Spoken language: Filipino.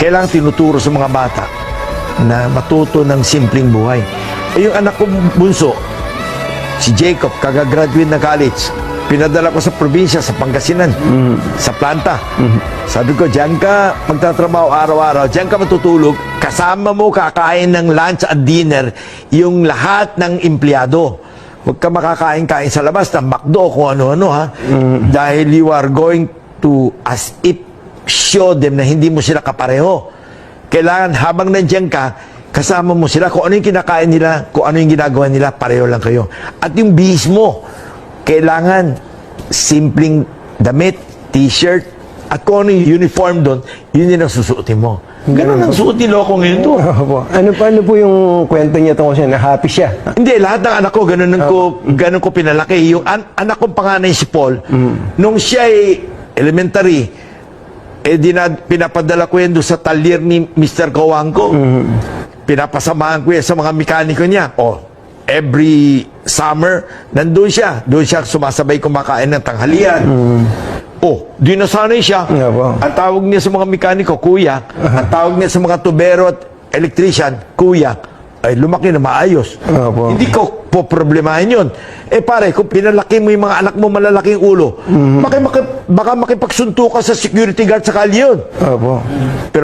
kailangan tinuturo sa mga bata na matuto ng simpleng buhay. Eh, yung anak ko bunso, si Jacob, kagagraduate na college, pinadala ko sa probinsya, sa Pangasinan, sa planta. Sabi ko, diyan ka magtatrabaho araw-araw, diyan ka matutulog, kasama mo kakain ng lunch at dinner yung lahat ng empleyado. Huwag ka makakain-kain sa labas ng McDo kung ano-ano, ha? Dahil you are going to, as if, show them na hindi mo sila kapareho. Kailangan habang nandiyan ka, kasama mo sila, kung ano yung kinakain nila, kung ano yung ginagawa nila, pareho lang kayo. At yung bihis mo, kailangan simpleng damit, t-shirt, at kung ano yung uniform doon, yun yung susuotin mo. Ganun ang suot ni Loco ngayon to. Ano po yung kwento niya tungkol siya na happy siya? Hindi, lahat ng anak ko, ganun ko pinalaki. Yung anak kong panganay si Paul, nung siya ay elementary, pinapadala ko yan doon sa talyer ni Mr. Kawangko. Pinapasamahan ko yan sa mga mekaniko niya. Every summer, nandun siya. Doon siya sumasabay kumakain ng tanghalian. Di nasanay siya. Ang tawag niya sa mga mekaniko, kuya. Ang tawag niya sa mga tubero at electrician, kuya. Ay, lumaki na maayos. Hindi ko po problemahin yun. Pare, kung pinalaki mo yung mga anak mo malalaking ulo, baka makipagsunto ka sa security guard sa kalye yun. Pero